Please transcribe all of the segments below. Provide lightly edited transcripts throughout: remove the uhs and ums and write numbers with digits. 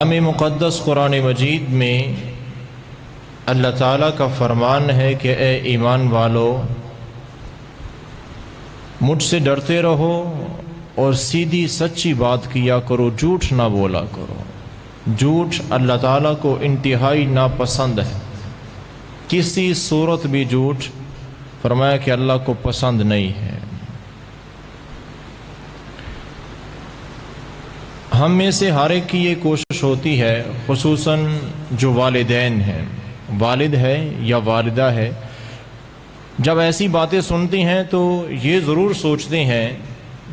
کلام مقدس قرآن مجید میں اللہ تعالیٰ کا فرمان ہے کہ اے ایمان والو، مجھ سے ڈرتے رہو اور سیدھی سچی بات کیا کرو، جھوٹ نہ بولا کرو۔ جھوٹ اللہ تعالیٰ کو انتہائی ناپسند ہے، کسی صورت بھی جھوٹ فرمایا کہ اللہ کو پسند نہیں ہے۔ ہم میں سے ہر ایک کی یہ کوشش ہوتی ہے، خصوصاً جو والدین ہیں، والد ہے یا والدہ ہے، جب ایسی باتیں سنتی ہیں تو یہ ضرور سوچتے ہیں،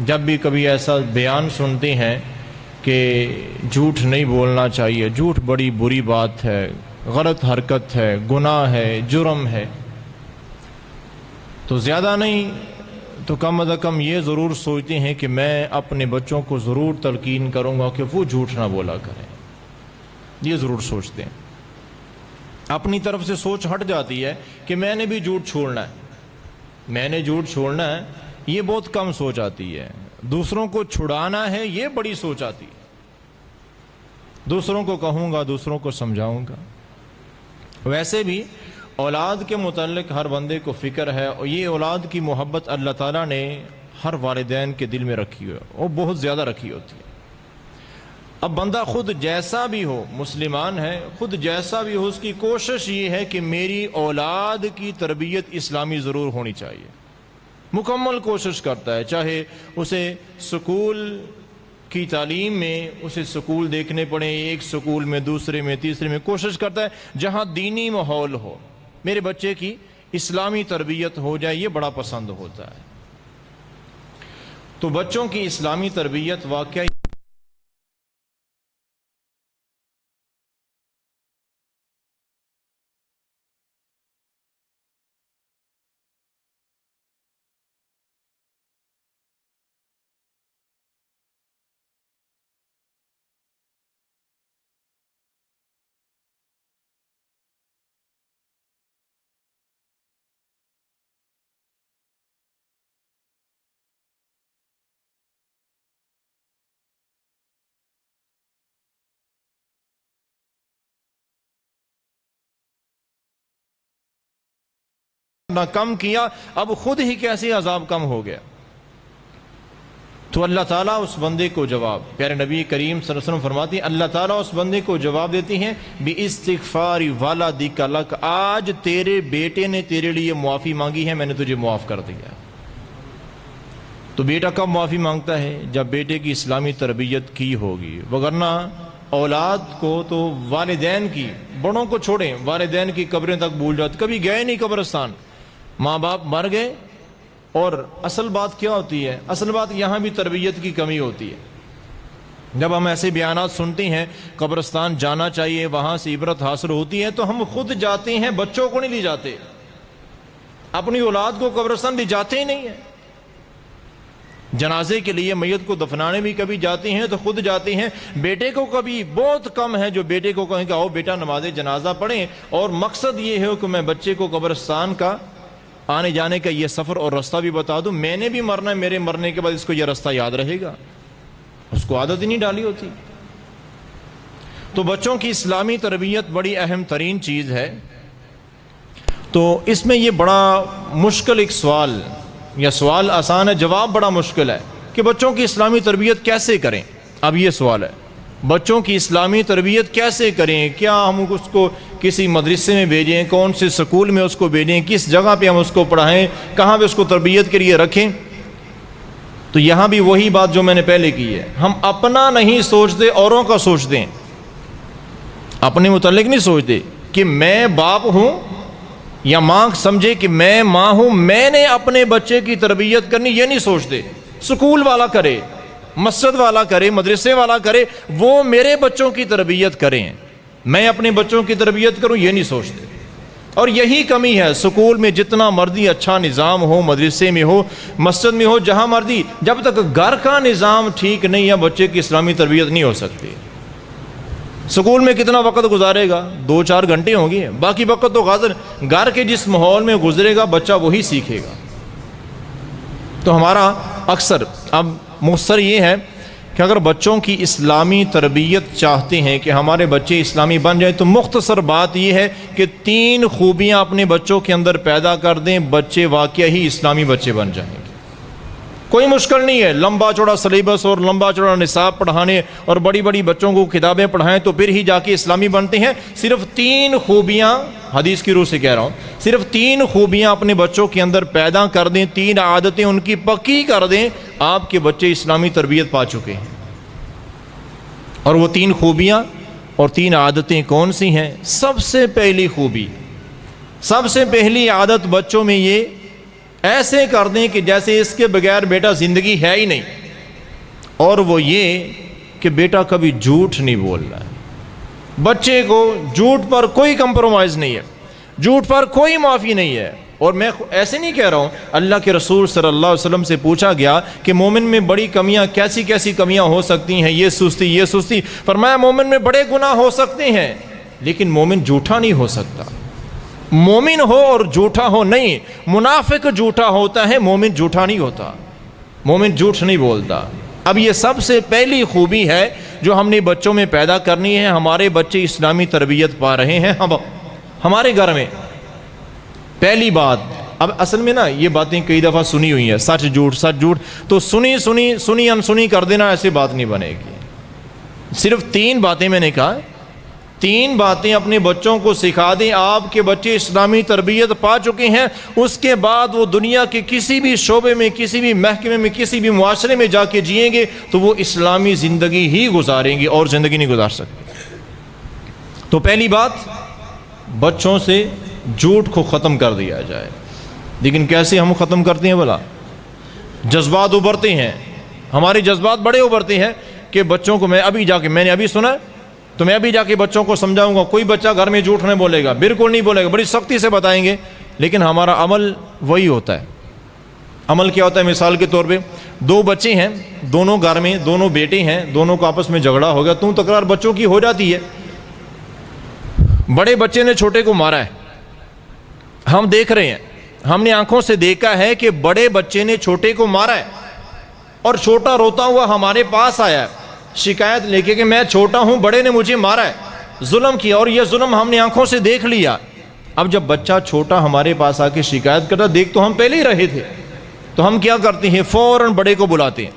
جب بھی کبھی ایسا بیان سنتے ہیں کہ جھوٹ نہیں بولنا چاہیے، جھوٹ بڑی بری بات ہے، غلط حرکت ہے، گناہ ہے، جرم ہے، تو زیادہ نہیں تو کم از کم یہ ضرور سوچتے ہیں کہ میں اپنے بچوں کو ضرور تلقین کروں گا کہ وہ جھوٹ نہ بولا کریں۔ یہ ضرور سوچتے ہیں، اپنی طرف سے سوچ ہٹ جاتی ہے کہ میں نے بھی جھوٹ چھوڑنا ہے، میں نے جھوٹ چھوڑنا ہے، یہ بہت کم سوچ آتی ہے۔ دوسروں کو چھڑانا ہے، یہ بڑی سوچ آتی ہے، دوسروں کو کہوں گا، دوسروں کو سمجھاؤں گا۔ ویسے بھی اولاد کے متعلق ہر بندے کو فکر ہے، اور یہ اولاد کی محبت اللہ تعالیٰ نے ہر والدین کے دل میں رکھی ہے، اور بہت زیادہ رکھی ہوتی ہے۔ اب بندہ خود جیسا بھی ہو، مسلمان ہے، خود جیسا بھی ہو، اس کی کوشش یہ ہے کہ میری اولاد کی تربیت اسلامی ضرور ہونی چاہیے، مکمل کوشش کرتا ہے، چاہے اسے سکول کی تعلیم میں اسے سکول دیکھنے پڑے، ایک سکول میں، دوسرے میں، تیسرے میں، کوشش کرتا ہے جہاں دینی ماحول ہو، میرے بچے کی اسلامی تربیت ہو جائے، یہ بڑا پسند ہوتا ہے۔ تو بچوں کی اسلامی تربیت واقعی نہ کم کیا، اب خود ہی کیسے عذاب کم ہو گیا۔ تو اللہ تعالیٰ اس بندے کو جواب، پیارے نبی کریم صلی اللہ علیہ وسلم فرماتی ہیں، اللہ تعالیٰ اس بندے کو جواب دیتی ہیں بِإِسْتِغْفَارِ وَلَدِكَ لَكَ، آج تیرے بیٹے نے تیرے لیے معافی مانگی ہے، میں نے تجھے معاف کر دیا۔ تو بیٹا کب معافی مانگتا ہے؟ جب بیٹے کی اسلامی تربیت کی ہوگی، وگرنہ اولاد کو تو والدین کی، بڑوں کو چھوڑیں، والدین کی قبریں تک بھول جاتے، کبھی گئے نہیں قبرستان، ماں باپ مر گئے، اور اصل بات کیا ہوتی ہے؟ اصل بات یہاں بھی تربیت کی کمی ہوتی ہے۔ جب ہم ایسے بیانات سنتے ہیں قبرستان جانا چاہیے، وہاں سے عبرت حاصل ہوتی ہے، تو ہم خود جاتے ہیں، بچوں کو نہیں لے جاتے، اپنی اولاد کو قبرستان لے جاتے ہی نہیں ہیں۔ جنازے کے لیے میت کو دفنانے بھی کبھی جاتے ہیں تو خود جاتے ہیں، بیٹے کو کبھی بہت کم ہے جو بیٹے کو کہیں کہ آؤ بیٹا نماز جنازہ پڑھیں، اور مقصد یہ ہے کہ میں بچے کو قبرستان کا آنے جانے کا یہ سفر اور رستہ بھی بتا دوں، میں نے بھی مرنا ہے، میرے مرنے کے بعد اس کو یہ رستہ یاد رہے گا، اس کو عادت ہی نہیں ڈالی ہوتی۔ تو بچوں کی اسلامی تربیت بڑی اہم ترین چیز ہے۔ تو اس میں یہ بڑا مشکل ایک سوال، یا سوال آسان ہے، جواب بڑا مشکل ہے کہ بچوں کی اسلامی تربیت کیسے کریں۔ اب یہ سوال ہے، بچوں کی اسلامی تربیت کیسے کریں؟ کیا ہم اس کو کسی مدرسے میں بھیجیں، کون سے سکول میں اس کو بھیجیں، کس جگہ پہ ہم اس کو پڑھائیں، کہاں پہ اس کو تربیت کے لیے رکھیں؟ تو یہاں بھی وہی بات جو میں نے پہلے کی ہے، ہم اپنا نہیں سوچتے، اوروں کا سوچتے ہیں، اپنے متعلق نہیں سوچتے کہ میں باپ ہوں یا ماں سمجھے کہ میں ماں ہوں، میں نے اپنے بچے کی تربیت کرنی، یہ نہیں سوچتے۔ سکول والا کرے، مسجد والا کرے، مدرسے والا کرے، وہ میرے بچوں کی تربیت کریں، میں اپنے بچوں کی تربیت کروں، یہ نہیں سوچتے۔ اور یہی کمی ہے، سکول میں جتنا مرضی اچھا نظام ہو، مدرسے میں ہو، مسجد میں ہو، جہاں مرضی، جب تک گھر کا نظام ٹھیک نہیں ہے بچے کی اسلامی تربیت نہیں ہو سکتی۔ سکول میں کتنا وقت گزارے گا؟ 2-4 گھنٹے ہوں گے، باقی وقت تو گھر کے جس ماحول میں گزرے گا بچہ وہی سیکھے گا۔ تو ہمارا اکثر اب مختصر یہ ہے کہ اگر بچوں کی اسلامی تربیت چاہتے ہیں کہ ہمارے بچے اسلامی بن جائیں تو مختصر بات یہ ہے کہ 3 خوبیاں اپنے بچوں کے اندر پیدا کر دیں، بچے واقعی ہی اسلامی بچے بن جائیں گے۔ کوئی مشکل نہیں ہے لمبا چوڑا سلیبس اور لمبا چوڑا نصاب پڑھانے اور بڑی بڑی بچوں کو کتابیں پڑھائیں تو پھر ہی جا کے اسلامی بنتے ہیں۔ صرف 3 خوبیاں، حدیث کی روح سے کہہ رہا ہوں، صرف 3 خوبیاں اپنے بچوں کے اندر پیدا کر دیں، 3 عادتیں ان کی پکی کر دیں، آپ کے بچے اسلامی تربیت پا چکے ہیں۔ اور وہ 3 خوبیاں اور 3 عادتیں کون سی ہیں؟ سب سے پہلی خوبی، سب سے پہلی عادت بچوں میں یہ ایسے کر دیں کہ جیسے اس کے بغیر بیٹا زندگی ہے ہی نہیں، اور وہ یہ کہ بیٹا کبھی جھوٹ نہیں بولنا ہے۔ بچے کو جھوٹ پر کوئی کمپرومائز نہیں ہے، جھوٹ پر کوئی معافی نہیں ہے۔ اور میں ایسے نہیں کہہ رہا ہوں، اللہ کے رسول صلی اللہ علیہ وسلم سے پوچھا گیا کہ مومن میں بڑی کمیاں کیسی کیسی کمیاں ہو سکتی ہیں، یہ سستی یہ سستی، فرمایا مومن میں بڑے گناہ ہو سکتے ہیں لیکن مومن جھوٹا نہیں ہو سکتا۔ مومن ہو اور جھوٹا ہو نہیں، منافق جھوٹا ہوتا ہے، مومن جھوٹا نہیں ہوتا، مومن جھوٹ نہیں بولتا۔ اب یہ سب سے پہلی خوبی ہے جو ہم نے بچوں میں پیدا کرنی ہے۔ ہمارے بچے اسلامی تربیت پا رہے ہیں ہمارے گھر میں، پہلی بات۔ اب اصل میں نا یہ باتیں کئی دفعہ سنی ہوئی ہیں، سچ جھوٹ سچ جھوٹ، تو سنی انسنی کر دینا، ایسے بات نہیں بنے گی۔ صرف 3 باتیں میں نے کہا، 3 باتیں اپنے بچوں کو سکھا دیں، آپ کے بچے اسلامی تربیت پا چکے ہیں، اس کے بعد وہ دنیا کے کسی بھی شعبے میں، کسی بھی محکمے میں، کسی بھی معاشرے میں جا کے جئیں گے تو وہ اسلامی زندگی ہی گزاریں گے اور زندگی نہیں گزار سکتے۔ تو پہلی بات، بچوں سے جھوٹ کو ختم کر دیا جائے۔ لیکن کیسے ہم ختم کرتے ہیں بھلا؟ جذبات ابھرتے ہیں، ہمارے جذبات بڑے ابھرتے ہیں کہ بچوں کو میں نے ابھی سنا تو میں ابھی جا کے بچوں کو سمجھاؤں گا، کوئی بچہ گھر میں جھوٹ نہیں بولے گا، بالکل نہیں بولے گا، بڑی سختی سے بتائیں گے، لیکن ہمارا عمل وہی ہوتا ہے۔ عمل کیا ہوتا ہے؟ مثال کے طور پہ 2 بچے ہیں، دونوں گھر میں، دونوں بیٹے ہیں، دونوں کو آپس میں جھگڑا ہو گیا، تکرار بچوں کی ہو جاتی ہے۔ بڑے بچے نے چھوٹے کو مارا ہے، ہم دیکھ رہے ہیں، ہم نے آنکھوں سے دیکھا ہے کہ بڑے بچے نے چھوٹے کو مارا ہے، اور چھوٹا روتا ہوا ہمارے پاس آیا ہے شکایت لے کے کہ میں چھوٹا ہوں، بڑے نے مجھے مارا ہے، ظلم کیا، اور یہ ظلم ہم نے آنکھوں سے دیکھ لیا۔ اب جب بچہ چھوٹا ہمارے پاس آ کے شکایت کرتا، دیکھ تو ہم پہلے ہی رہے تھے، تو ہم کیا کرتے ہیں؟ فوراً بڑے کو بلاتے ہیں،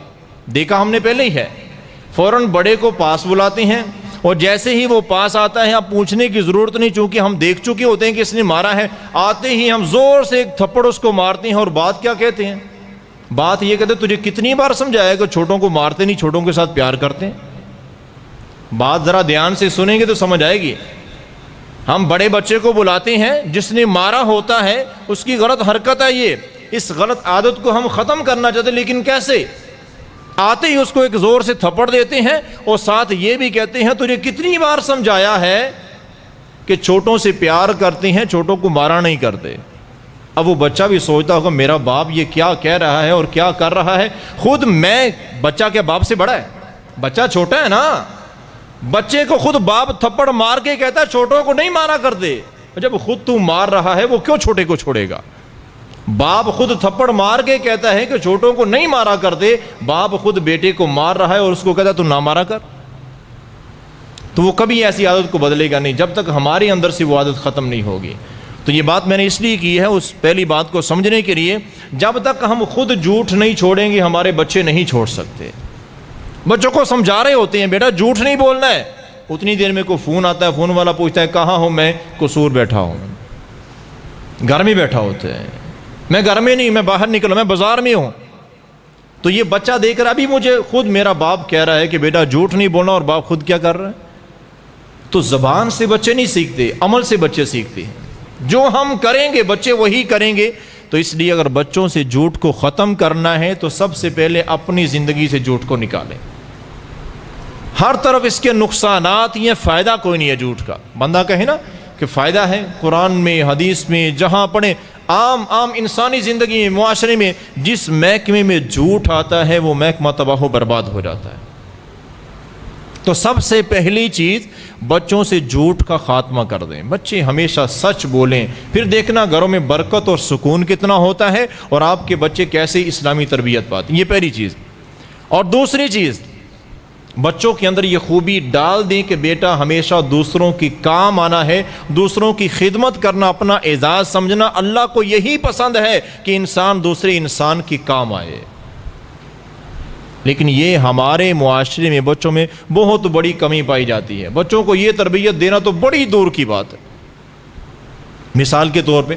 دیکھا ہم نے پہلے ہی ہے، فوراً بڑے کو پاس بلاتے ہیں، اور جیسے ہی وہ پاس آتا ہے، اب پوچھنے کی ضرورت نہیں، چونکہ ہم دیکھ چکے ہوتے ہیں کہ اس نے مارا ہے، آتے ہی ہم زور سے ایک تھپڑ اس کو مارتے ہیں، اور بات کیا کہتے ہیں؟ بات یہ کہتے ہیں تجھے کتنی بار سمجھایا کہ چھوٹوں کو مارتے نہیں، چھوٹوں کے ساتھ پیار کرتے ہیں۔ بات ذرا دھیان سے سنیں گے تو سمجھ آئے گی۔ ہم بڑے بچے کو بلاتے ہیں، جس نے مارا ہوتا ہے، اس کی غلط حرکت ہے یہ، اس غلط عادت کو ہم ختم کرنا چاہتے ہیں، لیکن کیسے؟ آتے ہی اس کو ایک زور سے تھپڑ دیتے ہیں، اور ساتھ یہ بھی کہتے ہیں تجھے کتنی بار سمجھایا ہے کہ چھوٹوں سے پیار کرتے ہیں، چھوٹوں کو مارا نہیں کرتے۔ اب وہ بچہ بھی سوچتا ہوگا میرا باپ یہ کیا کہہ رہا ہے اور کیا کر رہا ہے، خود میں، بچہ کیا باپ سے بڑا ہے؟ بچہ چھوٹا ہے نا، بچے کو خود باپ تھپڑ مار کے کہتا ہے چھوٹوں کو نہیں مارا کرتے، جب خود تو مار رہا ہے وہ کیوں چھوٹے کو چھوڑے گا؟ باپ خود تھپڑ مار کے کہتا ہے کہ چھوٹوں کو نہیں مارا کرتے، باپ خود بیٹے کو مار رہا ہے اور اس کو کہتا ہے تو نہ مارا کر، تو وہ کبھی ایسی عادت کو بدلے گا نہیں جب تک ہمارے اندر سے وہ عادت ختم نہیں ہوگی۔ تو یہ بات میں نے اس لیے کی ہے، اس پہلی بات کو سمجھنے کے لیے، جب تک ہم خود جھوٹ نہیں چھوڑیں گے ہمارے بچے نہیں چھوڑ سکتے۔ بچوں کو سمجھا رہے ہوتے ہیں بیٹا جھوٹ نہیں بولنا ہے، اتنی دیر میں کوئی فون آتا ہے، فون والا پوچھتا ہے کہاں ہوں؟ میں قصور بیٹھا ہوں، گھر میں بیٹھا ہوتے ہیں، میں گھر میں نہیں، میں باہر نکلا، میں بازار میں ہوں۔ تو یہ بچہ دیکھ رہا، ابھی مجھے خود میرا باپ کہہ رہا ہے کہ بیٹا جھوٹ نہیں بولنا، اور باپ خود کیا کر رہا ہے۔ تو زبان سے بچے نہیں سیکھتے، عمل سے بچے سیکھتے ہیں، جو ہم کریں گے بچے وہی کریں گے۔ تو اس لیے اگر بچوں سے جھوٹ کو ختم کرنا ہے تو سب سے پہلے اپنی زندگی سے جھوٹ کو نکالیں۔ ہر طرف اس کے نقصانات، یہ فائدہ کوئی نہیں ہے جھوٹ کا۔ بندہ کہے نا کہ فائدہ ہے، قرآن میں، حدیث میں جہاں پڑھیں، عام انسانی زندگی میں، معاشرے میں جس محکمے میں جھوٹ آتا ہے وہ محکمہ تباہ و برباد ہو جاتا ہے۔ تو سب سے پہلی چیز بچوں سے جھوٹ کا خاتمہ کر دیں، بچے ہمیشہ سچ بولیں، پھر دیکھنا گھروں میں برکت اور سکون کتنا ہوتا ہے، اور آپ کے بچے کیسے اسلامی تربیت پاتے ہیں۔ یہ پہلی چیز۔ اور دوسری چیز، بچوں کے اندر یہ خوبی ڈال دیں کہ بیٹا ہمیشہ دوسروں کی کام آنا ہے، دوسروں کی خدمت کرنا اپنا اعزاز سمجھنا۔ اللہ کو یہی پسند ہے کہ انسان دوسرے انسان کی کام آئے، لیکن یہ ہمارے معاشرے میں بچوں میں بہت بڑی کمی پائی جاتی ہے۔ بچوں کو یہ تربیت دینا تو بڑی دور کی بات ہے۔ مثال کے طور پہ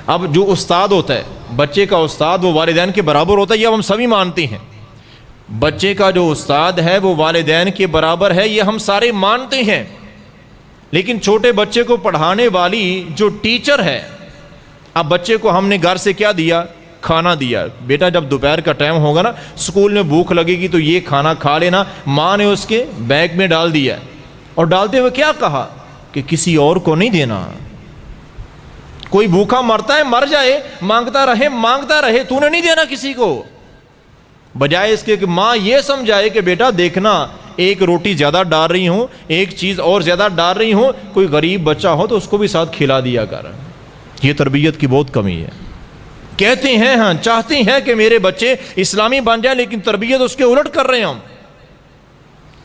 اب جو استاد ہوتا ہے، بچے کا استاد وہ والدین کے برابر ہوتا ہے، یہ ہم سبھی مانتے ہیں۔ بچے کا جو استاد ہے وہ والدین کے برابر ہے، یہ ہم سارے مانتے ہیں۔ لیکن چھوٹے بچے کو پڑھانے والی جو ٹیچر ہے، اب بچے کو ہم نے گھر سے کیا دیا؟ کھانا دیا۔ بیٹا جب دوپہر کا ٹائم ہوگا نا، اسکول میں بھوک لگے گی تو یہ کھانا کھا لینا۔ ماں نے اس کے بیگ میں ڈال دیا، اور ڈالتے ہوئے کیا کہا کہ کسی اور کو نہیں دینا۔ کوئی بھوکا مرتا ہے، مر جائے، مانگتا رہے، تو نے نہیں دینا کسی کو۔ بجائے اس کے کہ ماں یہ سمجھائے کہ بیٹا دیکھنا، ایک روٹی زیادہ ڈال رہی ہوں، ایک چیز اور زیادہ ڈال رہی ہوں، کوئی غریب بچہ ہو تو اس کو بھی ساتھ کھلا دیا کر۔ یہ تربیت کی بہت کمی ہے۔ کہتے ہیں ہاں چاہتے ہیں کہ میرے بچے اسلامی بن جائیں، لیکن تربیت اس کے الٹ کر رہے ہیں ہم۔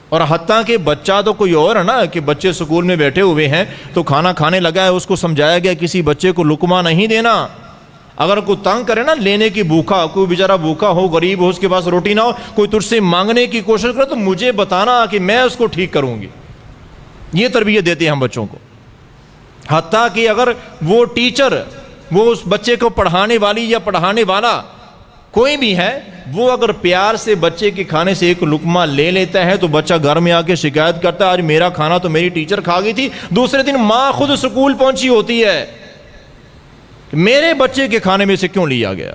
اور حتیٰ کہ بچہ تو کوئی اور ہے نا، کہ بچے سکول میں بیٹھے ہوئے ہیں تو کھانا کھانے لگا ہے، اس کو سمجھایا گیا کسی بچے کو لقمہ نہیں دینا۔ اگر کوئی تنگ کرے نا لینے کی بھوکا، کوئی بیچارہ بھوکا ہو، غریب ہو، اس کے پاس روٹی نہ ہو، کوئی تجھ سے مانگنے کی کوشش کرے تو مجھے بتانا کہ میں اس کو ٹھیک کروں گی۔ یہ تربیت دیتے ہیں ہم بچوں کو۔ حتیٰ کہ اگر وہ ٹیچر، وہ اس بچے کو پڑھانے والی یا پڑھانے والا کوئی بھی ہے، وہ اگر پیار سے بچے کے کھانے سے ایک لقمہ لے لیتا ہے تو بچہ گھر میں آ کے شکایت کرتا ہے آج میرا کھانا تو میری ٹیچر کھا گئی تھی۔ دوسرے دن ماں خود سکول پہنچی ہوتی ہے کہ میرے بچے کے کھانے میں سے کیوں لیا گیا۔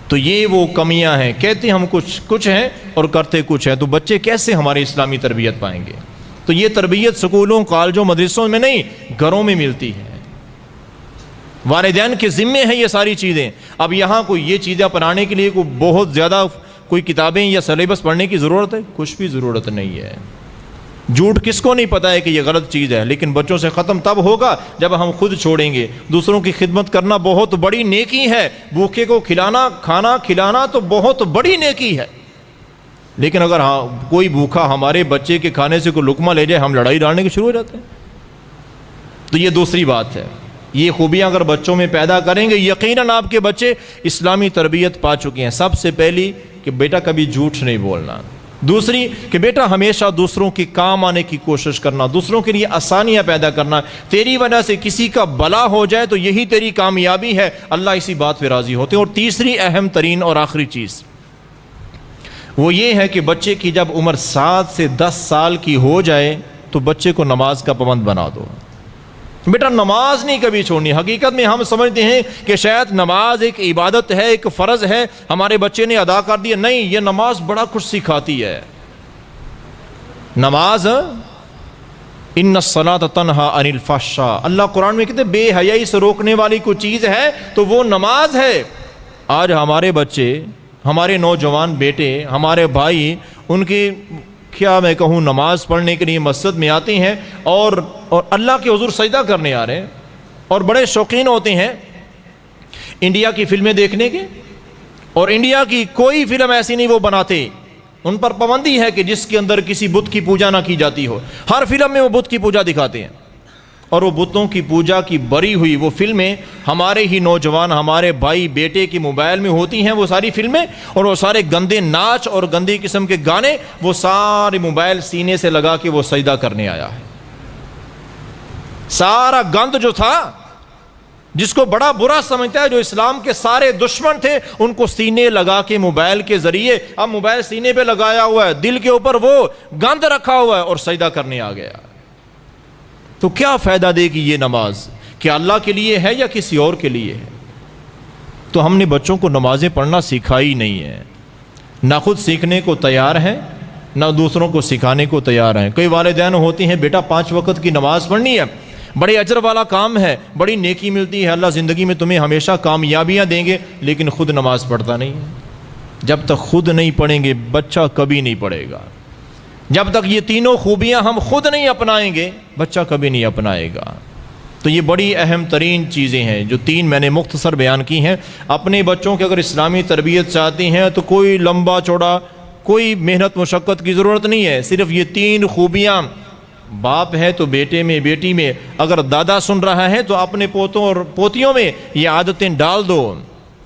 تو یہ وہ کمیاں ہیں، کہتے ہم کچھ ہیں اور کرتے کچھ ہیں، تو بچے کیسے ہماری اسلامی تربیت پائیں گے؟ تو یہ تربیت سکولوں، کالجوں، مدرسوں میں نہیں، گھروں میں ملتی ہے۔ والدین کے ذمے ہیں یہ ساری چیزیں۔ اب یہاں کوئی یہ چیزیں اپنانے کے لیے کوئی بہت زیادہ کوئی کتابیں یا سلیبس پڑھنے کی ضرورت ہے؟ کچھ بھی ضرورت نہیں ہے۔ جھوٹ کس کو نہیں پتہ ہے کہ یہ غلط چیز ہے، لیکن بچوں سے ختم تب ہوگا جب ہم خود چھوڑیں گے۔ دوسروں کی خدمت کرنا بہت بڑی نیکی ہے، بھوکے کو کھانا کھلانا تو بہت بڑی نیکی ہے، لیکن اگر کوئی بھوکا ہمارے بچے کے کھانے سے کوئی لقمہ لے جائے، ہم لڑائی ڈالنے کے شروع ہو جاتے ہیں۔ تو یہ دوسری بات ہے۔ یہ خوبیاں اگر بچوں میں پیدا کریں گے، یقیناً آپ کے بچے اسلامی تربیت پا چکے ہیں۔ سب سے پہلی کہ بیٹا کبھی جھوٹ نہیں بولنا، دوسری کہ بیٹا ہمیشہ دوسروں کے کام آنے کی کوشش کرنا، دوسروں کے لیے آسانیاں پیدا کرنا۔ تیری وجہ سے کسی کا بلا ہو جائے تو یہی تیری کامیابی ہے، اللہ اسی بات پہ راضی ہوتے ہیں۔ اور تیسری اہم ترین اور آخری چیز وہ یہ ہے کہ بچے کی جب عمر 7 سے 10 سال کی ہو جائے تو بچے کو نماز کا پابند بنا دو۔ بیٹا نماز نہیں کبھی چھوڑنی۔ حقیقت میں ہم سمجھتے ہیں کہ شاید نماز ایک عبادت ہے، ایک فرض ہے، ہمارے بچے نے ادا کر دیا۔ نہیں، یہ نماز بڑا کچھ سکھاتی ہے۔ نماز ان الصلاۃ تنہی عن الفحشاء، اللہ قرآن میں کہتے بے حیائی سے روکنے والی کوئی چیز ہے تو وہ نماز ہے۔ آج ہمارے بچے، ہمارے نوجوان بیٹے، ہمارے بھائی، ان کی کیا میں کہوں، نماز پڑھنے کے لیے مسجد میں آتے ہیں اور اللہ کے حضور سجدہ کرنے آ رہے ہیں، اور بڑے شوقین ہوتے ہیں انڈیا کی فلمیں دیکھنے کے، اور انڈیا کی کوئی فلم ایسی نہیں وہ بناتے۔ ان پر پابندی ہے کہ جس کے اندر کسی بت کی پوجا نہ کی جاتی ہو۔ ہر فلم میں وہ بت کی پوجا دکھاتے ہیں، اور وہ بتوں کی پوجا کی بری ہوئی وہ فلمیں ہمارے ہی نوجوان، ہمارے بھائی بیٹے کے موبائل میں ہوتی ہیں وہ ساری فلمیں، اور وہ سارے گندے ناچ اور گندی قسم کے گانے، وہ سارے موبائل سینے سے لگا کے وہ سجدہ کرنے آیا ہے۔ سارا گند جو تھا، جس کو بڑا برا سمجھتا ہے، جو اسلام کے سارے دشمن تھے، ان کو سینے لگا کے موبائل کے ذریعے، اب موبائل سینے پہ لگایا ہوا ہے، دل کے اوپر وہ گند رکھا ہوا ہے اور سجدہ کرنے آ گیا۔ تو کیا فائدہ دے گی یہ نماز؟ کیا اللہ کے لیے ہے یا کسی اور کے لیے ہے؟ تو ہم نے بچوں کو نمازیں پڑھنا سکھائی نہیں ہے، نہ خود سیکھنے کو تیار ہیں، نہ دوسروں کو سکھانے کو تیار ہیں۔ کئی والدین ہوتے ہیں بیٹا 5 وقت کی نماز پڑھنی ہے، بڑے اجر والا کام ہے، بڑی نیکی ملتی ہے، اللہ زندگی میں تمہیں ہمیشہ کامیابیاں دیں گے، لیکن خود نماز پڑھتا نہیں ہے۔ جب تک خود نہیں پڑھیں گے بچہ کبھی نہیں پڑھے گا۔ جب تک یہ تینوں خوبیاں ہم خود نہیں اپنائیں گے بچہ کبھی نہیں اپنائے گا۔ تو یہ بڑی اہم ترین چیزیں ہیں جو 3 میں نے مختصر بیان کی ہیں۔ اپنے بچوں کے اگر اسلامی تربیت چاہتے ہیں تو کوئی لمبا چوڑا کوئی محنت مشقت کی ضرورت نہیں ہے، صرف یہ 3 خوبیاں، باپ ہے تو بیٹے میں، بیٹی میں، اگر دادا سن رہا ہے تو اپنے پوتوں اور پوتیوں میں یہ عادتیں ڈال دو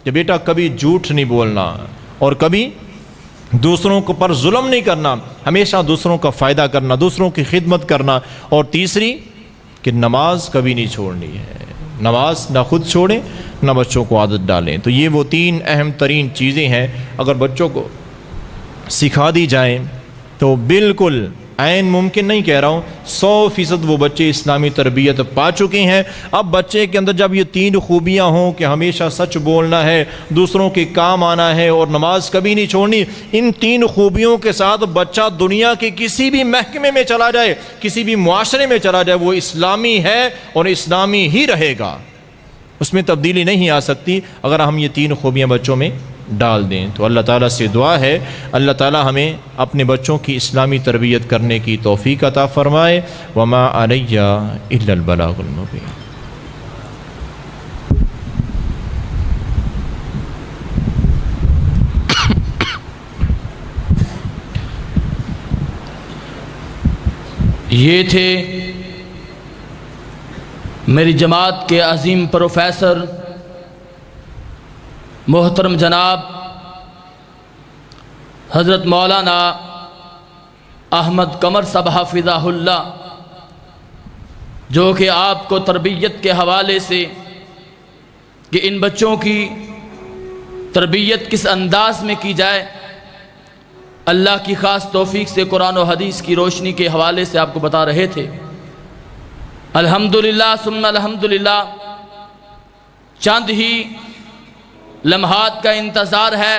کہ بیٹا کبھی جھوٹ نہیں بولنا اور کبھی دوسروں کو پر ظلم نہیں کرنا، ہمیشہ دوسروں کا فائدہ کرنا، دوسروں کی خدمت کرنا، اور تیسری کہ نماز کبھی نہیں چھوڑنی ہے، نماز نہ خود چھوڑیں نہ بچوں کو عادت ڈالیں۔ تو یہ وہ 3 اہم ترین چیزیں ہیں، اگر بچوں کو سکھا دی جائیں تو بالکل عین ممکن نہیں کہہ رہا ہوں، 100% وہ بچے اسلامی تربیت پا چکے ہیں۔ اب بچے کے اندر جب یہ 3 خوبیاں ہوں کہ ہمیشہ سچ بولنا ہے، دوسروں کے کام آنا ہے اور نماز کبھی نہیں چھوڑنی، ان 3 خوبیوں کے ساتھ بچہ دنیا کے کسی بھی محکمے میں چلا جائے، کسی بھی معاشرے میں چلا جائے، وہ اسلامی ہے اور اسلامی ہی رہے گا، اس میں تبدیلی نہیں آ سکتی اگر ہم یہ 3 خوبیاں بچوں میں ڈال دیں۔ تو اللہ تعالیٰ سے دعا ہے اللہ تعالیٰ ہمیں اپنے بچوں کی اسلامی تربیت کرنے کی توفیق عطا فرمائے۔ وما علی الا البلاغ المبین۔ یہ تھے میری جماعت کے عظیم پروفیسر محترم جناب حضرت مولانا احمد قمر صاحب حفظہ اللہ، جو کہ آپ کو تربیت کے حوالے سے کہ ان بچوں کی تربیت کس انداز میں کی جائے، اللہ کی خاص توفیق سے قرآن و حدیث کی روشنی کے حوالے سے آپ کو بتا رہے تھے۔ الحمدللہ ثم الحمدللہ، چند ہی لمحات کا انتظار ہے